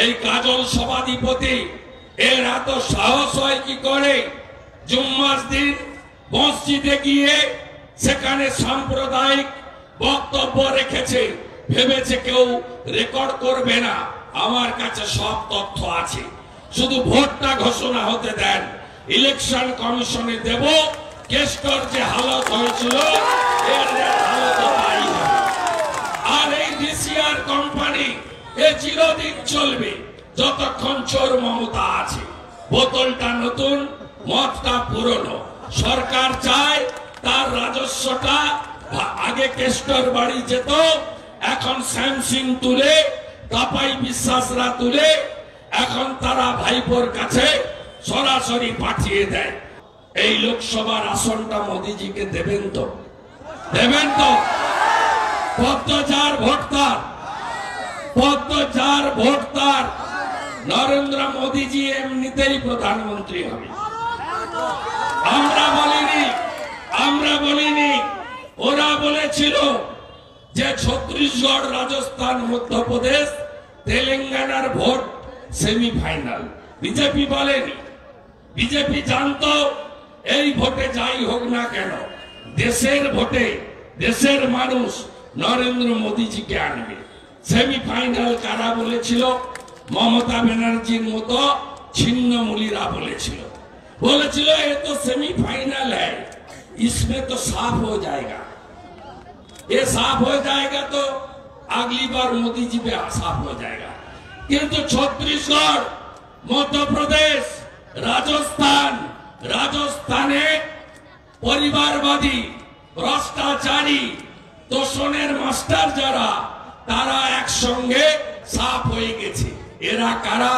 এই কাজল সভাধিপতি এর এত সাহস হয় কি করে জুম্মার দিন মসজিদে গিয়ে সেখানে সাম্প্রদায়িক বক্তব্য রেখেছে, ভেবেছে কেউ রেকর্ড করবে না। আমার কাছে সব তথ্য আছে, শুধু ভোটটা ঘোষণা হতে দেন, ইলেকশন কমিশনে দেব। কেষ্টর যে হালত হয়েছিল এর হালত তাই হবে। আর এই ডিসিআর কোম্পানি এ চিরদিন চলবে যতক্ষণ চোর মমতা আছে। বোতলটা নতুন, মদটা পুরনো। সরকার চায় তার রাজস্বটা আগে কেষ্টর বাড়ি যেত, এখন শ্যামসিং তুলে, তাপাই বিশ্বাসরা তুলে, এখন তারা ভাইপোর কাছে সরাসরি পাঠিয়ে দেয়। এই লোকসভার আসনটা মোদিজিকে দেবেন তো? দেবেন তো? পদ্ম যার ভোট তার, পদ্ম যার ভোট তার। নরেন্দ্র মোদিজি এমনিতেই প্রধানমন্ত্রী হবে। আমরা বলিনি, ওরা বলেছিল যে ছত্তিশগড়, রাজস্থান, মধ্যপ্রদেশ, তেলেঙ্গানার ভোট সেমিফাইনাল। বিজেপি বলেনি। বিজেপি জানতো এই ভোটে যাই হোক না কেন দেশের ভোটে দেশের মানুষ নরেন্দ্র মোদিজিকে আনবে। সেমিফাইনাল কারা বলেছিল? মমতা ব্যানার্জির মতো ছিন্নমূলীরা বলেছিল। ये तो सेमीफाइनल है, इसमें तो साफ हो जाएगा। ये साफ हो जाएगा तो अगली बार मोदी जी पे साफ हो जाएगा। किंतु छत्तीसगढ़, मध्य प्रदेश, राजस्थाने परिवारवादी, भ्रष्टाचारी, তোষণের মাস্টার যারা, তারা একসঙ্গে সাফ হয়ে গেছে। এরা কারা?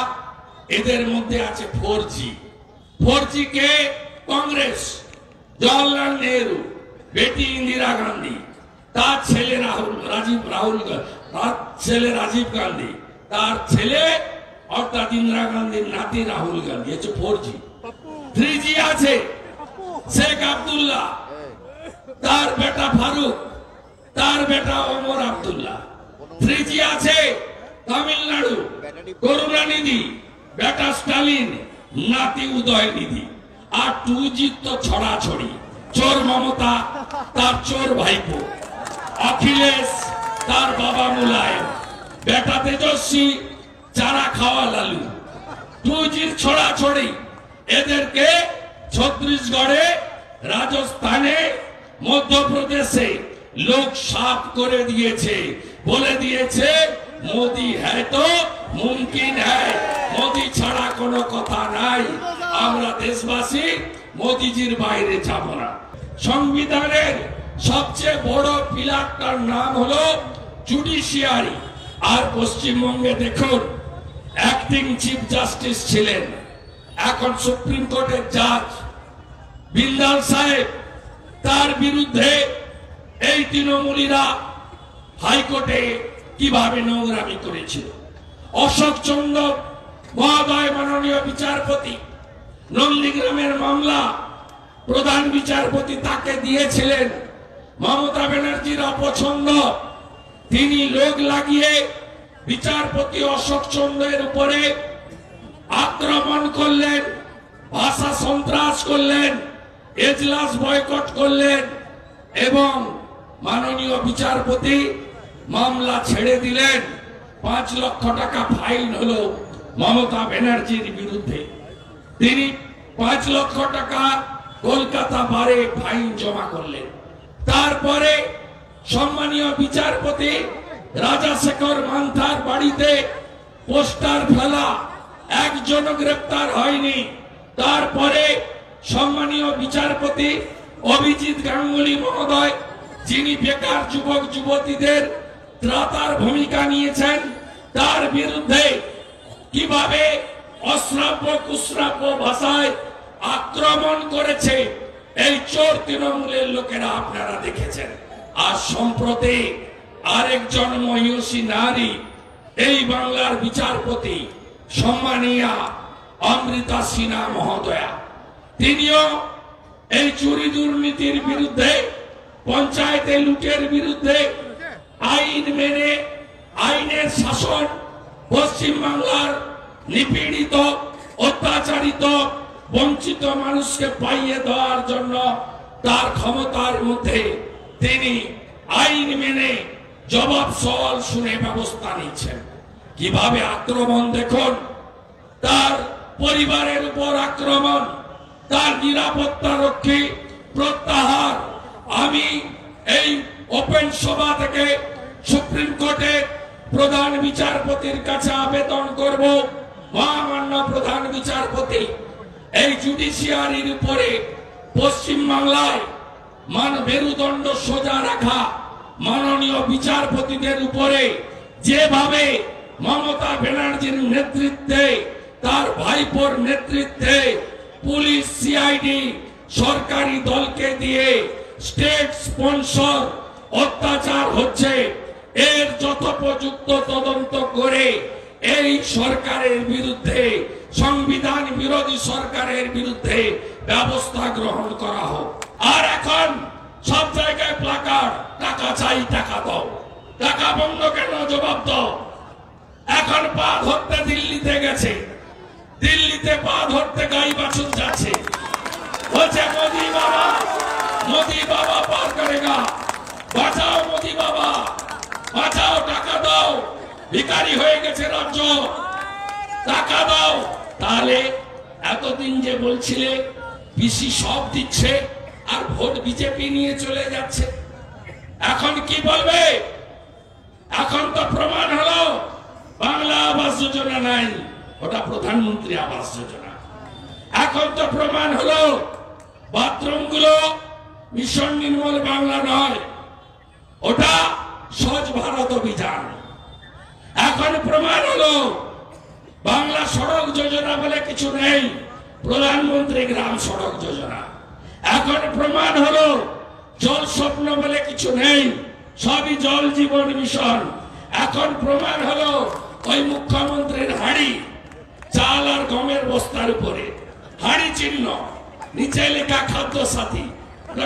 এদের মধ্যে আছে 4G के कांग्रेस, जवाहरलाल नेहरू, बेटी इंदिरा गांधी, तार छेले राजीव गांधी, तार छेले अर्थात इंदिरा गांधी नाती राहुल गांधी, ये 4G। 3G आछे शेख अब्दुल्ला, तार बेटा फारूक, तार बेटा ओमर अब्दुल्ला। 3G आछे तमिलनाडु करुणानिधि, बेटा स्टालिन, नाती उदयनिधि। और 2G तो छड़ा छड़ी, चोर ममता तार चोर भाईपो, अखिलेश तार बाबा मुलायम, बेटा तेजस्वी चारा खावा लालू। 2G छड़ा छड़ी एदेरके छत्तीसगढ़े, राजस्थाने, मध्य प्रदेशे लोग साफ करे दिएছে, बोले दिएছে मोदी है तो मुमकिन है, मोदी छाड़ा कोनो कथा नाई। আমরা দেশবাসী মোদিজির বাইরে যাব না। সংবিধানের সবচেয়ে বড় পিলারটার নাম হলো জুডিশিয়ারি। আর পশ্চিমবঙ্গে দেখুন, অ্যাক্টিং চিফ জাস্টিস ছিলেন, এখন সুপ্রিম কোর্টের জাজ বিন্দাল সাহেব। তার বিরুদ্ধে এই তৃণমূলীরা হাইকোর্টে কিভাবে নোংরামি করেছিল। অশোক চন্দ্র মহোদয় মাননীয় বিচারপতি, নন্দীগ্রামের মামলা প্রধান বিচারপতি তাকে দিয়েছিলেন। মমতা ব্যানার্জির অপছন্দ, তিনি লোক লাগিয়ে বিচারপতি অশোক চন্দ্রের উপরে আক্রমণ করলেন, ভাষা সন্ত্রাস করলেন, এজলাস বয়কট করলেন এবং মাননীয় বিচারপতি মামলা ছেড়ে দিলেন। 5 লক্ষ টাকা ফাইন হলো মমতা ব্যানার্জির বিরুদ্ধে। তিনি 5 লক্ষ টাকা কলকাতা বারে ফাইন জমা করলেন। তারপরে সম্মানীয় বিচারপতি রাজাশেখর মান্থার বাড়িতে পোস্টার ফেলা, একজনও গ্রেফতার হয়নি। তারপরে সম্মানীয় বিচারপতি অভিজিৎ গাঙ্গুলি মহোদয়, যিনি বেকার যুবক যুবতীদের ত্রাতার ভূমিকা নিয়েছেন, তার বিরুদ্ধে কিভাবে অশ্রাব্য কুশ্রাব্য ভাষায় আক্রমণ করেছে এই চোর তৃণমূলের লোকেরা আপনারা দেখেছেন। আর সম্প্রতি আরেকজন মহিষী নারী, এই বাংলার বিচারপতি সম্মানীয়া অমৃতা সিনহা মহোদয়া, তিনিও এই চুরি দুর্নীতির বিরুদ্ধে, পঞ্চায়েতে লুটের বিরুদ্ধে আইন মেনে, আইনের শাসন পশ্চিম বাংলার নিপীড়িত, অত্যাচারিত, বঞ্চিত মানুষকে পাইয়ে দেওয়ার জন্য তার ক্ষমতার মধ্যে তিনি আইন মেনে জবাব সওয়াল শুনে ব্যবস্থা নিচ্ছেন। কিভাবে আক্রমণ দেখুন, তার পরিবারের উপর আক্রমণ, তার নিরাপত্তা রক্ষী প্রত্যাহার। আমি এই ওপেন সভা থেকে সুপ্রিম কোর্টের প্রধান বিচারপতির কাছে আবেদন করব, মহামান্য প্রধান বিচারপতি, এই জুডিশিয়ারির উপরে পশ্চিম বাংলায় মেরুদণ্ড সোজা রাখা মাননীয় বিচারপতিদের উপরে যেভাবে মমতা ব্যানার্জির নেতৃত্বে, তার ভাইপোর নেতৃত্বে পুলিশ, সিআইডি সরকারি দলকে দিয়ে স্টেট স্পন্সর অত্যাচার হচ্ছে, এর যথোপযুক্ত তদন্ত করে এই সরকারের বিরুদ্ধে, সংবিধান বিরোধী সরকারের বিরুদ্ধে ব্যবস্থা গ্রহণ করা হোক। আর এখন সব জায়গায় প্লাকার্ড, টাকা চাই, টাকা দাও, টাকা বন্ধ কেন, জবাব দাও। এখন পা ধরতে দিল্লিতে গেছে, দিল্লিতে পা ধরতে গাই বাছুর যাচ্ছে, বলছে মোদি বাবা, মোদি বাবা পার করেগা, বাঁচাও মোদি বাবা, বাঁচাও, টাকা দাও, ভিখারি হয়ে গেছে রাজ্য, টাকা দাও। তাহলে এতদিন যে বলছিলে পিসি সব দিচ্ছে আর ভোট বিজেপি নিয়ে চলে যাচ্ছে, এখন কি বলবে? এখন তো প্রমাণ হলো বাংলা আবাস যোজনা নাই, ওটা প্রধানমন্ত্রী আবাস যোজনা। এখন তো প্রমাণ হলো বাথরুম গুলো মিশন নির্মল বাংলা নয়, ওটা স্বচ্ছ ভারত অভিযান। এখন প্রমাণ হলো বাংলা সড়ক যোজনা বলে কিছু নেই, প্রধানমন্ত্রী গ্রাম সড়ক যোজনা। এখন প্রমাণ হলো জল স্বপ্ন বলে কিছু নেই, সবই জল জীবন মিশন। এখন প্রমাণ হলো ওই মুখ্যমন্ত্রীর হাড়ি, চাল আর গমের বস্তার উপরে হাড়ি চিহ্ন, নিচে লেখা খাদ্য সাথী,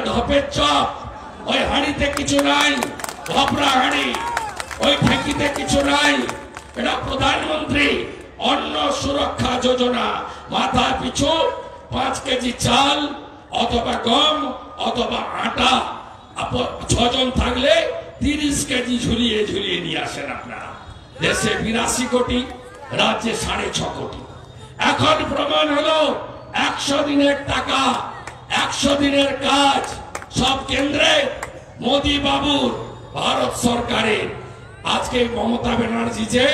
ঢপের চপ, ওই হাড়িতে কিছু নাই, ধপরা হাড়ি, ওই ঠেকিতে কিছু নাই। এটা প্রধানমন্ত্রী অন্ন সুরক্ষা যোজনা, মাথা পিছু 5 কেজি চাল অথবা গম অথবা আটা, 6 জন থাকলে 30 কেজি ঝুলিয়ে ঝুলিয়ে নিয়ে আসেন আপনারা। দেশে 82 কোটি, রাজ্যে 6.5 কোটি। এখন প্রমাণ হলো 100 দিনের টাকা, 100 দিনের কাজ সব কেন্দ্রে মোদি বাবুর, ভারত সরকারের। আজকে মমতা ব্যানার্জি যে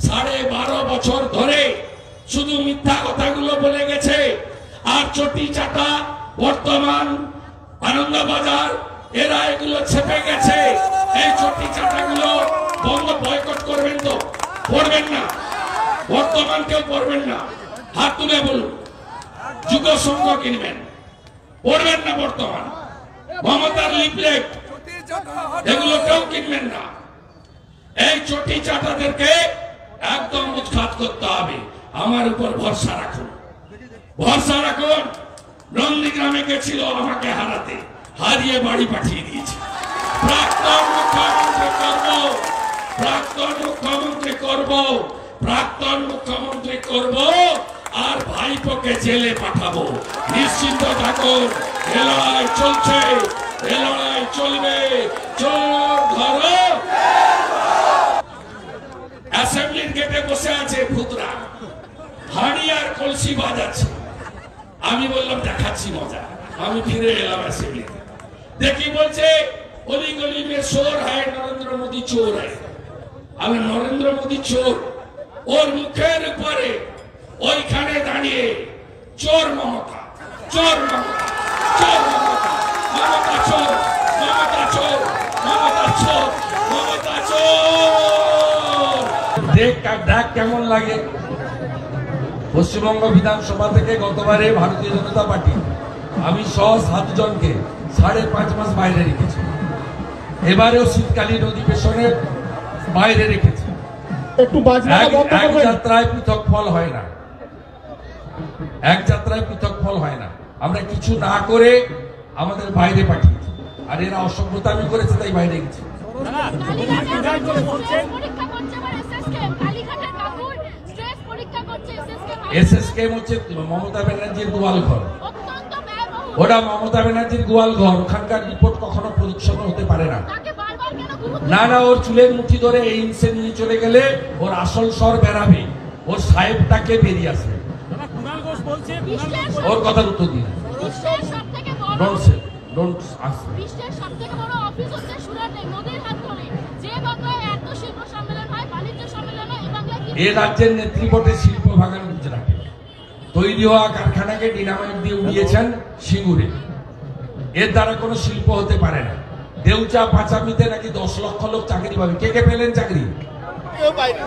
12.5 বছর ধরে শুধু মিথ্যা কথাগুলো বলে গেছে, আর চটি চাটা বর্তমান আনন্দবাজার এরা এগুলো ছেপে গেছে। এই চটি চাটাগুলো বন্ধ, বয়কট করবেন তো? করবেন না? বর্তমান কেউ করবেন না? হাত তুলে বলুন। যুগ সংঘ কিনবেন, পড়বেন না? বর্তমান মমতার লিফলেট এগুলো কেউ কিনবেন না। এই চটি চাটাদেরকে একদম উৎখাত করতে হবে। আমার উপর ভরসা রাখুন, ভরসা রাখুন। নন্দীগ্রামে গেছিল আমাকে হারাতে, হারিয়ে বাড়ি পাঠিয়ে দিয়েছে। প্রাক্তন মুখ্যমন্ত্রী করব, প্রাক্তন মুখ্যমন্ত্রী করব, প্রাক্তন মুখ্যমন্ত্রী করব, আর ভাইপোকে জেলে পাঠাবো। নিশ্চিন্ত থাকুন, এ লড়াই চলছে, এ লড়াই চলবে। চোর ধরো। অ্যাসেম্বলির গেটে বসে আছে ভূতরা, হাড়ি আর কলসি বাজাচ্ছে। আমি বললাম দেখাচ্ছি মজা। আমি ফিরে এলাম অ্যাসেম্বলিতে, দেখি বলছে অলি গলি মে চোর হয়, নরেন্দ্র মোদী চোর হয়। আমি নরেন্দ্র মোদী চোর, ওর মুখের উপরে ওইখানে দাঁড়িয়ে চোর মমতা, চোর মমতা, চোর মমতা, মমতা চোর, মমতা চোর, মমতা চোর, মমতা চোর। দেখ কেমন লাগে? পশ্চিমবঙ্গ বিধানসভা থেকে গতবারে ভারতীয় জনতা পার্টি আমি সহ 7 জনকে 5.5 মাস বাইরে রেখেছি। এবারেও শীতকালীন অধিবেশনে বাইরে রেখেছি। এক যাত্রায় পৃথক ফল হয় না, এক যাত্রায় পৃথক ফল হয় না। আমরা কিছু না করে আমাদের বাইরে পাঠিয়েছি, আর এরা অসভ্যতা আমি করেছে তাই বাইরে গেছি। এসএসকেএম হচ্ছে মমতা ব্যানার্জির গোয়াল ঘর, ওটা মমতা ব্যানার্জির গোয়াল ঘর, ওখানকার রিপোর্ট কখনো পরিচ্ছন্ন হতে পারে না। না না, ওর চুলের মুঠি ধরে এইমসে নিয়ে চলে গেলে ওর আসল স্বর বেরাবে, ওর সাহেবটাকে বেরিয়ে আসবে। ওর কথার উত্তর দিন। এ রাজ্যের নেতৃপটে শিল্প ভাগান গুজরাটে, তৈরি হওয়া কারখানাকে ডিনামাইট দিয়ে উড়িয়েছেন সিঙ্গুরে। এর দ্বারা কোনো শিল্প হতে পারে না। দেউচা পাঁচামিতে নাকি 10 লক্ষ লোক চাকরি পাবে। কে কে পেলেন চাকরি?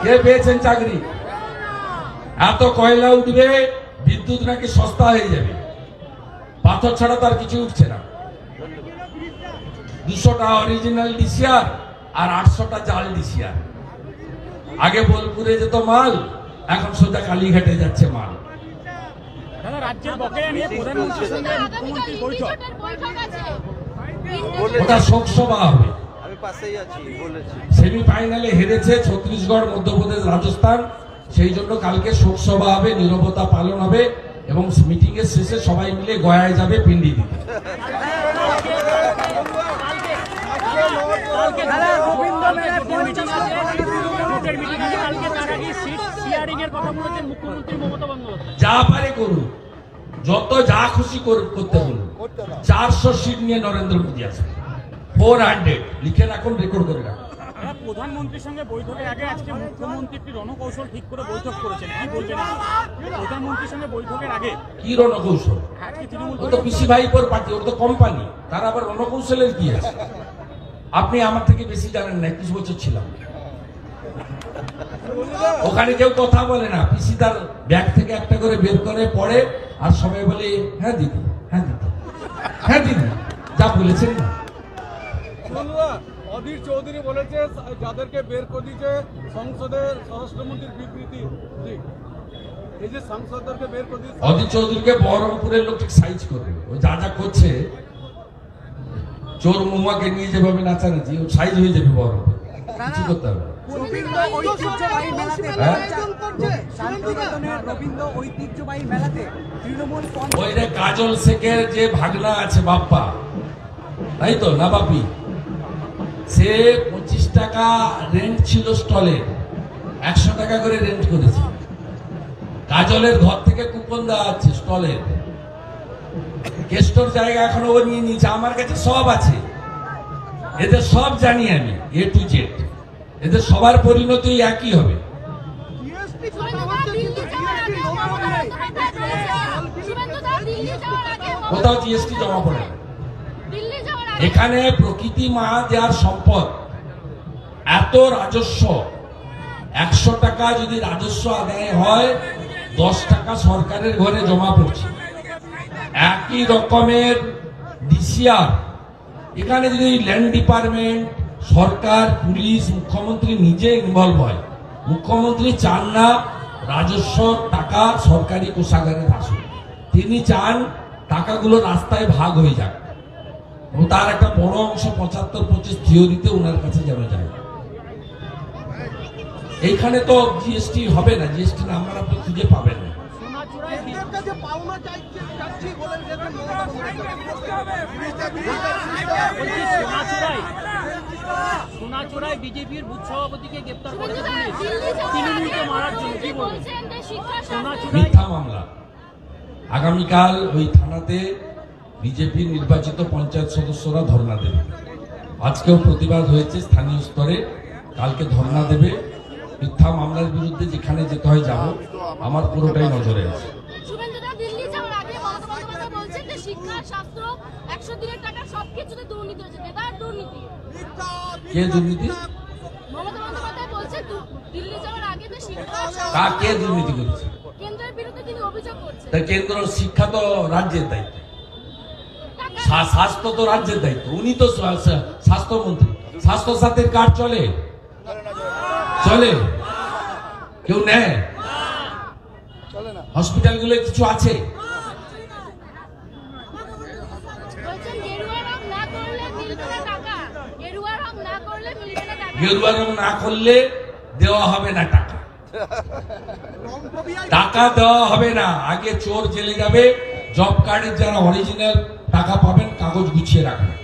কে পেয়েছেন চাকরি? এত কয়লা উঠবে, বিদ্যুৎ নাকি সস্তা হয়ে যাবে, পাথর ছাড়া তার কিছু উঠছে না। 200টা অরিজিনাল ডিসিআর আর 800টা জাল ডিসিআর। আগে বোলপুরে যেত মাল, এখন সোজা কালীঘাটে যাচ্ছে মাল। ওটা শোকসভা হবে। সেমিফাইনালে হেরেছে ছত্তিশগড়, মধ্যপ্রদেশ, রাজস্থান, সেই জন্য কালকে শোকসভা হবে, নীরবতা পালন হবে এবং মিটিং এর শেষে সবাই মিলে গয়ায় যাবে পিন্ডি দিতে। যা পারে করুন, যত যা খুশি করতে বলুন। 400 সিট নিয়ে নরেন্দ্র মোদী আছে, 400 লিখে রাখুন, রেকর্ড করে রাখুন। প্রধানমন্ত্রীর সঙ্গে বৈঠকের আগে আজকে মুখ্যমন্ত্রী একটি রণকৌশল ঠিক করে বৈঠক করেছেন, কি বলবেন? প্রধানমন্ত্রীর সঙ্গে বৈঠকের আগে কি রণকৌশল? ও তো পিসি ভাইপোর পার্টি, ওর তো কোম্পানি, তার আবার রণকৌশলের কি আছে? আপনি আমার থেকে বেশি জানেন না, 21 বছর ছিলাম ওখানে। কেউ কথা বলে না, পিসি তার ব্যাগ থেকে একটা করে বের করে পড়ে আর সবাই বলে হ্যাঁ দিদি, হ্যাঁ দিদি, হ্যাঁ দিদি, যা বলেছেন না। অধীর চৌধুরী বলেছে যাদেরকে বের করে দিয়েছে সংসদের স্বরাষ্ট্রমন্ত্রীর বিবৃতি, এই যে সাংসদদেরকে বের করে দিয়েছে, অধীর চৌধুরীকে বহরমপুরের লোক ঠিক সাইজ করবে। ও যা যা করছে, চোর মহুয়াকে নিয়ে যেভাবে নাচানাচি, ও সাইজ হয়ে যাবে বহরমপুর, কিছু করতে হবে। কাজল শেখের যে ভাগনা আছে বাপ্পা, তাই তো না বাপি, সে 25 টাকা রেন্ট ছিল স্টলে, 100 টাকা করে রেন্ট করেছে। কাজলের ঘর থেকে কুপন দেওয়া আছে স্টলের, গেস্টর জায়গা এখনো ও নিয়ে নিয়েছে। আমার কাছে সব আছে, এদের সব জানি আমি, A to Z। এদের সবার পরিণতি একই হবে। কোথাও জিএসটি জমা পড়ে না। এখানে প্রকৃতি মা দেওয়ার সম্পদ, এত রাজস্ব, 100 টাকা যদি রাজস্ব আদায় হয়, 10 টাকা সরকারের ঘরে জমা পড়ছে। একই রকমের ডিসিআর, এখানে যদি ল্যান্ড ডিপার্টমেন্ট, সরকার, পুলিশ, মুখ্যমন্ত্রী নিজে ইনভলভ হয়। মুখ্যমন্ত্রী চান না রাজস্ব টাকা সরকারি কোষাগারে আসুক, তিনি চান টাকাগুলো রাস্তায় ভাগ হয়ে যাক, ও তার একটা বড় অংশ 75-25 থিওরিতে ওনার কাছে যেন যায়। এইখানে তো জিএসটি হবে না, জিএসটি নাম্বার আপনি খুঁজে পাবেন না। সোনাচূড়ায় বিজেপির বুথ সভাপতিকে গ্রেফতার করেছে পুলিশ 3 মিনিটে মারার জন্য, কি বলছেন? মিথ্যা মামলা। আগামীকাল ওই থানাতে বিজেপির নির্বাচিত পঞ্চায়েত সদস্যরা ধর্ণা দেবে। আজকেও প্রতিবাদ হয়েছে স্থানীয় স্তরে, কালকে ধর্ণা দেবে। মিথ্যা মামলার বিরুদ্ধে যেখানে যেতে হয় যাব, আমার পুরোটাই নজরে আছে। কে দুর্নীতি? কে দুর্নীতি করেছে? কেন্দ্র শিক্ষা তো রাজ্যের দায়িত্ব, স্বাস্থ্য তো রাজ্যের দায়িত্ব, উনি তো স্বাস্থ্যমন্ত্রী। স্বাস্থ্য সাথীর কার্ড চলে চলে কেউ নেয়? হসপিটাল গুলো কিছু আছে? গেরুয়া রং না করলে দেওয়া হবে না টাকা। টাকা দেওয়া হবে না, আগে চোর জেলে যাবে। জব কার্ডের যারা অরিজিনাল টাকা পাবেন কাগজ গুছিয়ে রাখবেন,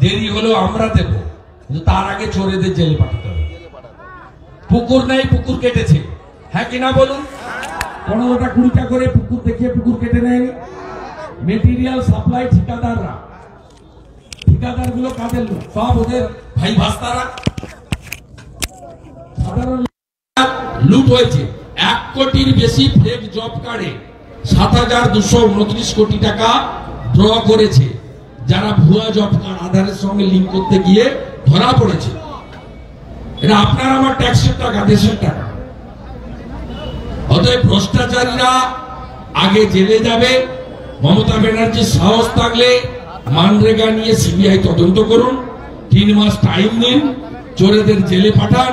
দেরি হলেও আমরা দেব, কিন্তু তার আগে চোরেদের জেলে পাঠাতে হবে। পুকুর নেই, পুকুর কেটেছে, হ্যাঁ কিনা বলুন? 15টা 20টা করে পুকুর দেখিয়ে পুকুর কেটে নেয়। মেটেরিয়াল সাপ্লাই ঠিকাদাররা, ঠিকাদার গুলো কাদের লোক? সব ওদের ভাই ভাস্তারা। সাধারণ লুট হয়েছে। 1 কোটির বেশি ফেক জব কার্ডে 7,229 কোটি টাকা ড্র করেছে, যারা ভুয়া জব কার্ড আধারের সঙ্গে লিঙ্ক করতে গিয়ে ধরা পড়েছে। এটা আপনার আমার ট্যাক্সের টাকা, দেশের টাকা। অতএব ভ্রষ্টাচারীরা আগে জেলে যাবে। মমতা ব্যানার্জির সাহস থাকলে মানরেগা নিয়ে সিবিআই তদন্ত করুন, 3 মাস টাইম দিন, চোরেদের জেলে পাঠান,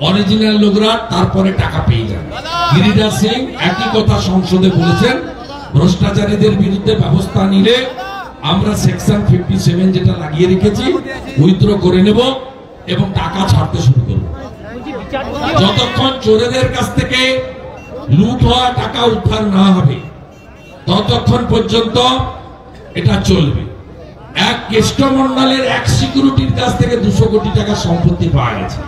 অরিজিনাল লোকরা তারপরে টাকা পেয়ে যান। গিরিরাজ সিং একই কথা সংসদে বলেছেন, ভ্রষ্টাচারীদের বিরুদ্ধে ব্যবস্থা নিলে আমরা সেকশন 57 যেটা লাগিয়ে রেখেছি উইথড্র করে নেব এবং টাকা ছাড়তে শুরু করব। যতক্ষণ চোরেদের কাছ থেকে লুট হওয়া টাকা উদ্ধার না হবে ততক্ষণ পর্যন্ত এটা চলবে। এক কেষ্টমন্ডলের এক সিকিউরিটির কাছ থেকে 200 কোটি টাকার সম্পত্তি পাওয়া গেছে।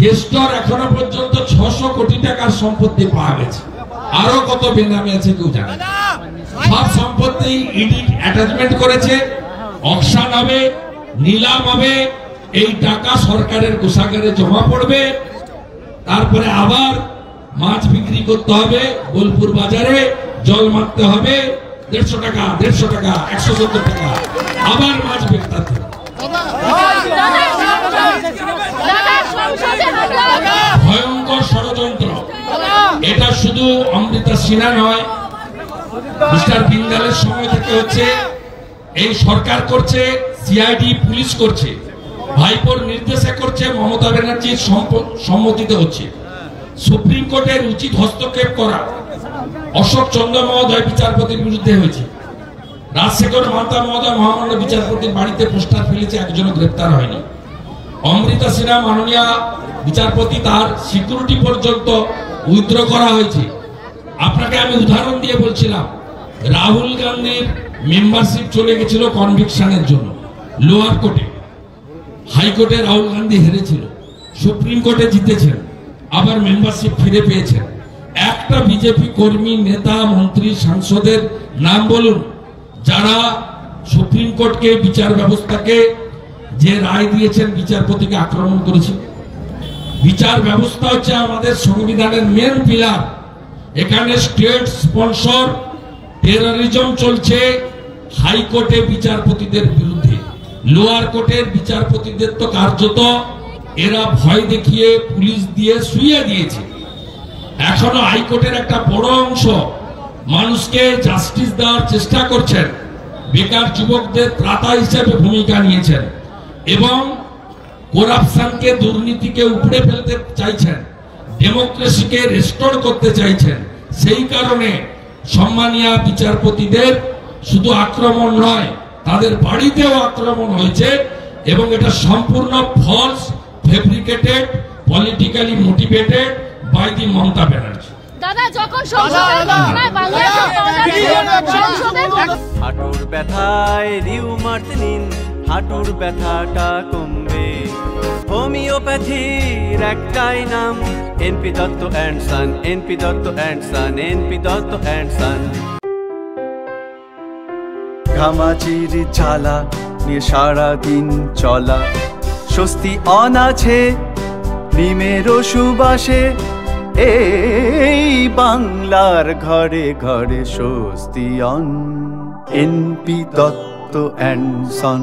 কেষ্টর এখনো পর্যন্ত 600 কোটি টাকার সম্পত্তি পাওয়া গেছে। আরো কত বেনামে আছে কেউ জানে না। সব সম্পত্তি ইডি অ্যাটাচমেন্ট করেছে, অকশন হবে, নিলাম হবে, এই টাকা সরকারের কোষাগারে জমা পড়বে। তারপরে আবার মাছ বিক্রি করতে হবে বোলপুর বাজারে, জল মারতে হবে 150 টাকা, 150 টাকা, 170 টাকা, আবার মাছ বিক্রি হবে। ভয়ঙ্কর ষড়যন্ত্র। এটা শুধু অমৃতা সিনহা নয়, মিস্টার বিন্দালের সময় থেকে হচ্ছে। এই সরকার করছে, সিআইডি পুলিশ করছে, ভাইপোর নির্দেশে করছে, মমতা ব্যানার্জির সম্মতিতে হচ্ছে। সুপ্রিম কোর্টের উচিত হস্তক্ষেপ করা। অশোক চন্দ্র মহোদয় বিচারপতির বিরুদ্ধে হয়েছে, রাজশেখর মাতা মহোদয় মহামান্য বিচারপতির বাড়িতে পোস্টার ফেলেছে, একজনও গ্রেপ্তার হয়নি। অমৃতা সিনহা মাননীয় বিচারপতি, তার সিকিউরিটি পর্যন্ত উইথড্র করা হয়েছে। আপনাকে আমি উদাহরণ দিয়ে বলছিলাম, রাহুল গান্ধীর মেম্বারশিপ চলে গেছিল কনভিকশনের জন্য লোয়ার কোর্টে, হাইকোর্টে রাহুল গান্ধী হেরেছিল, সুপ্রিম কোর্টে জিতেছেন, আবার মেম্বারশিপ ফিরে পেয়েছেন। একটা বিজেপি কর্মী, নেতা, মন্ত্রী, সাংসদের নাম বলুন যারা সুপ্রিম কোর্টকে, বিচার ব্যবস্থাকে যে রায় দিয়েছেন বিচারপতিকে আক্রমণ করেছে। বিচার ব্যবস্থা হচ্ছে আমাদের সংবিধানের মেন পিলার। এখানে স্টেট স্পন্সর টেররিজম চলছে হাইকোর্টে বিচারপতিদের বিরুদ্ধে, লোয়ার কোর্টের বিচারপতিদের তো কার্যত এরা ভয় দেখিয়ে পুলিশ দিয়ে শুইয়ে দিয়েছে। এখনো হাইকোর্টের একটা বড় অংশ মানুষকে জাস্টিস দেওয়ার চেষ্টা করছেন, বেকার যুবকদের ত্রাতা হিসেবে ভূমিকা নিয়েছেন এবং করাপশনকে, দুর্নীতিকে উপড়ে ফেলতে চাইছেন, ডেমোক্রেসিকে রেস্টোর করতে চাইছেন। সেই কারণে সম্মানীয় বিচারপতিদের শুধু আক্রমণ নয়, তাদের বাড়িতেও আক্রমণ হয়েছে এবং এটা সম্পূর্ণ false, fabricated, politically motivated by the Mamata Banerjee. দাদা যখন হাঁটুর ব্যথায় রিউমার্স নিন, হাঁটুর ব্যথাটা কমবে। হোমিওপ্যাথির একটাই নাম, N P Dutta and son, N P Dutta and son, N P Dutta and son. ঘামাচির জ্বালা নিয়ে সারাদিন চলা, স্বস্তি অনাছে নিমের সুবাসে, এই বাংলার ঘরে ঘরে স্বস্তি on, NP Dutta and Son.